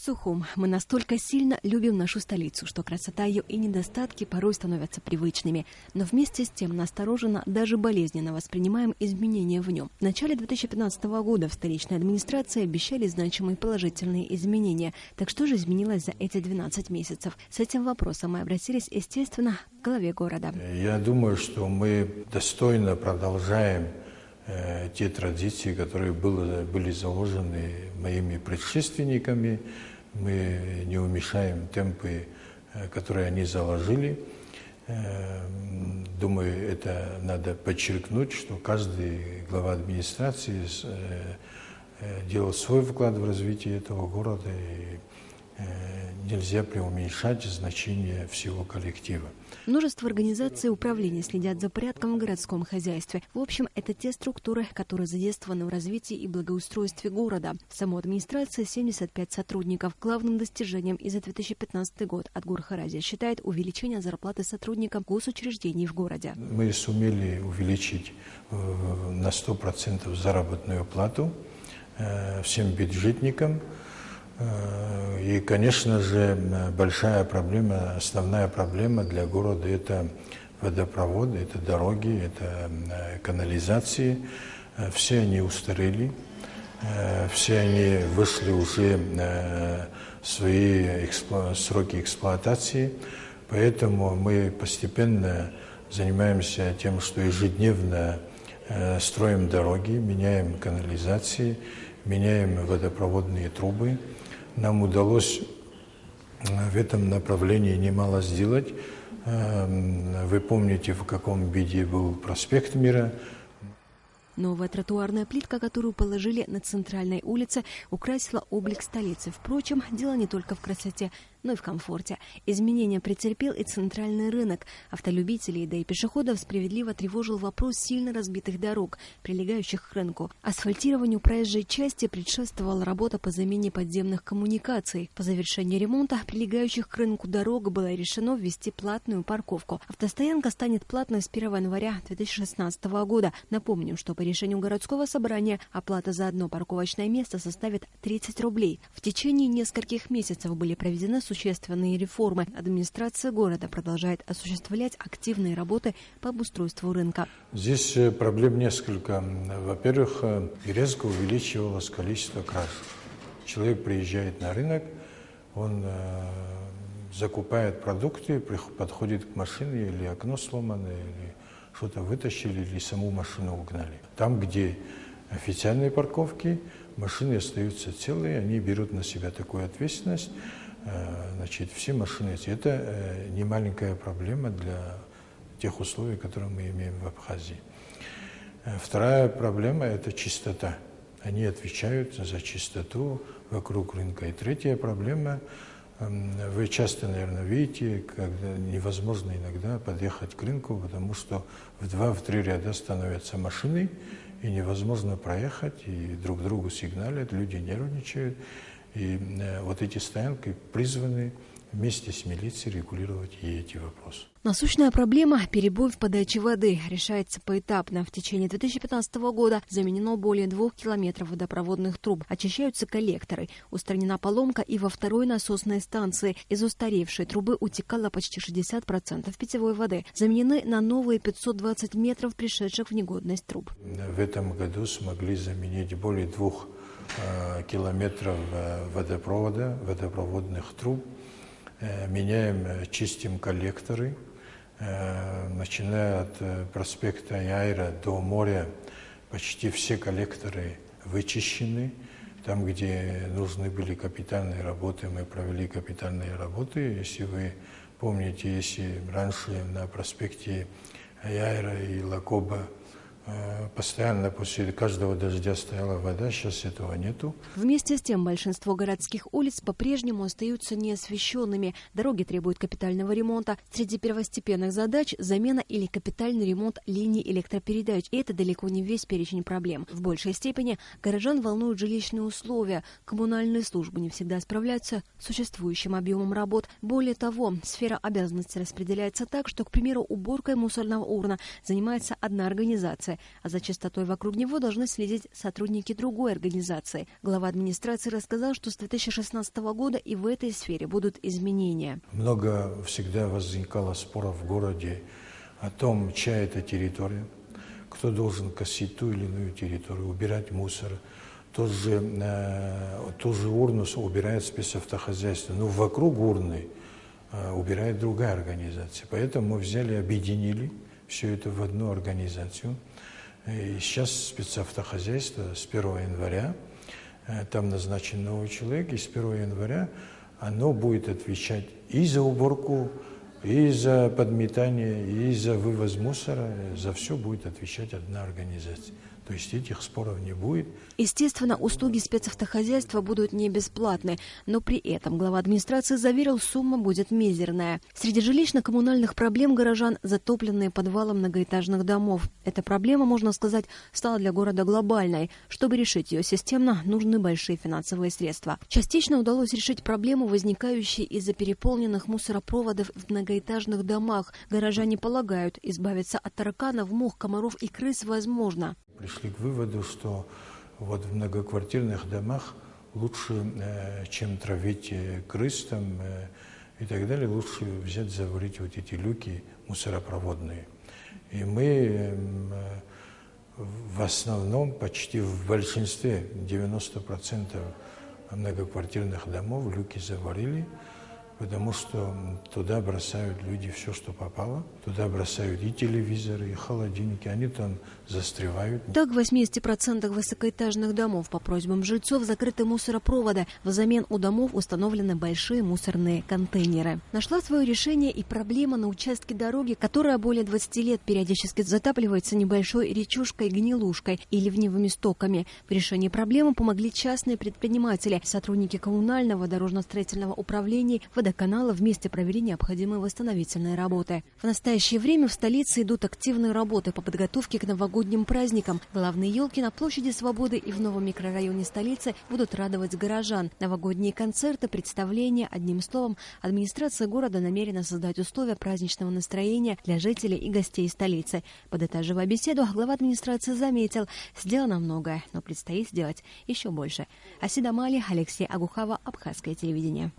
Сухум. Мы настолько сильно любим нашу столицу, что красота ее и недостатки порой становятся привычными. Но вместе с тем настороженно, даже болезненно воспринимаем изменения в нем. В начале 2015 года в столичной администрации обещали значимые положительные изменения. Так что же изменилось за эти 12 месяцев? С этим вопросом мы обратились, естественно, к главе города. Я думаю, что мы достойно продолжаем те традиции, которые были заложены моими предшественниками. Мы не уменьшаем темпы, которые они заложили. Думаю, это надо подчеркнуть, что каждый глава администрации делал свой вклад в развитие этого города, и нельзя преуменьшать значение всего коллектива. Множество организаций и управлений следят за порядком в городском хозяйстве. В общем, это те структуры, которые задействованы в развитии и благоустройстве города. В самой администрации 75 сотрудников. Главным достижением и за 2015 год Атгур Харази считает увеличение зарплаты сотрудникам госучреждений в городе. Мы сумели увеличить на 100% заработную плату всем бюджетникам. И, конечно же, большая проблема, основная проблема для города – это водопроводы, это дороги, это канализации. Все они устарели, все они вышли уже на свои сроки эксплуатации. Поэтому мы постепенно занимаемся тем, что ежедневно строим дороги, меняем канализации, меняем водопроводные трубы. Нам удалось в этом направлении немало сделать. Вы помните, в каком виде был проспект Мира. Новая тротуарная плитка, которую положили на центральной улице, украсила облик столицы. Впрочем, дело не только в красоте, но и в комфорте. Изменения претерпел и центральный рынок. Автолюбителей, да и пешеходов справедливо тревожил вопрос сильно разбитых дорог, прилегающих к рынку. Асфальтированию проезжей части предшествовала работа по замене подземных коммуникаций. По завершении ремонта прилегающих к рынку дорог было решено ввести платную парковку. Автостоянка станет платной с 1 января 2016 года. Напомним, что по решению городского собрания оплата за одно парковочное место составит 30 рублей. В течение нескольких месяцев были проведены существенные реформы. Администрация города продолжает осуществлять активные работы по обустройству рынка. Здесь проблем несколько. Во-первых, резко увеличивалось количество краж. Человек приезжает на рынок, он закупает продукты, подходит к машине, или окно сломано, или что-то вытащили, или саму машину угнали. Там, где официальные парковки, машины остаются целые, они берут на себя такую ответственность. Значит, все машины. Это не маленькая проблема для тех условий, которые мы имеем в Абхазии. Вторая проблема – это чистота. Они отвечают за чистоту вокруг рынка. И третья проблема – вы часто, наверное, видите, когда невозможно иногда подъехать к рынку, потому что в 2-3 ряда становятся машины, и невозможно проехать, и друг другу сигналят, люди нервничают. И вот эти стоянки призваны вместе с милицией регулировать и эти вопросы. Насущная проблема – перебой в подаче воды. Решается поэтапно. В течение 2015 года заменено более 2 километров водопроводных труб. Очищаются коллекторы. Устранена поломка и во второй насосной станции. Из устаревшей трубы утекало почти 60% питьевой воды. Заменены на новые 520 метров пришедших в негодность труб. В этом году смогли заменить более 2 километров водопроводных труб. Меняем, чистим коллекторы. Начиная от проспекта Яйра до моря, почти все коллекторы вычищены. Там, где нужны были капитальные работы, мы провели капитальные работы. Если вы помните, если раньше на проспекте Яйра и Лакоба постоянно после каждого дождя стояла вода, сейчас этого нету. Вместе с тем большинство городских улиц по-прежнему остаются неосвещенными. Дороги требуют капитального ремонта. Среди первостепенных задач – замена или капитальный ремонт линий электропередач. И это далеко не весь перечень проблем. В большей степени горожан волнуют жилищные условия. Коммунальные службы не всегда справляются с существующим объемом работ. Более того, сфера обязанностей распределяется так, что, к примеру, уборкой мусорного урна занимается одна организация. улицы, а за чистотой вокруг него должны следить сотрудники другой организации. Глава администрации рассказал, что с 2016 года и в этой сфере будут изменения. Много всегда возникало споров в городе о том, чья это территория, кто должен косить ту или иную территорию, убирать мусор. Ту же урну убирает спецавтохозяйство, но вокруг урны убирает другая организация. Поэтому мы взяли, объединили все это в одну организацию. И сейчас спецавтохозяйство с 1 января, там назначен новый человек, и с 1 января оно будет отвечать и за уборку, и за подметание, и за вывоз мусора. За все будет отвечать одна организация. То есть этих споров не будет. Естественно, услуги спецавтохозяйства будут не бесплатны, но при этом глава администрации заверил, сумма будет мизерная. Среди жилищно-коммунальных проблем горожан затопленные подвалы многоэтажных домов. Эта проблема, можно сказать, стала для города глобальной. Чтобы решить ее системно, нужны большие финансовые средства. Частично удалось решить проблему, возникающую из-за переполненных мусоропроводов в многоэтажных домах. Горожане полагают, избавиться от тараканов, мух, комаров и крыс возможно. Пришли к выводу, что вот в многоквартирных домах лучше, чем травить крыс там, и так далее, лучше взять, заварить вот эти люки мусоропроводные. И мы в основном, почти в большинстве, 90% многоквартирных домов люки заварили, потому что туда бросают люди все, что попало. Туда бросают и телевизоры, и холодильники, они там застревают. Так, в 80% высокоэтажных домов по просьбам жильцов закрыты мусоропроводы. Взамен у домов установлены большие мусорные контейнеры. Нашла свое решение и проблема на участке дороги, которая более 20 лет периодически затапливается небольшой речушкой, гнилушкой и ливневыми стоками. В решении проблемы помогли частные предприниматели. Сотрудники коммунального дорожно-строительного управления водоканала вместе провели необходимые восстановительные работы. В настоящее время в столице идут активные работы по подготовке к новогодним праздникам. Главные елки на площади Свободы и в новом микрорайоне столицы будут радовать горожан. Новогодние концерты, представления, одним словом, администрация города намерена создать условия праздничного настроения для жителей и гостей столицы. Подытоживая беседу, глава администрации заметил, сделано многое, но предстоит сделать еще больше. Асида Мали, Алексей Агухава, Абхазское телевидение.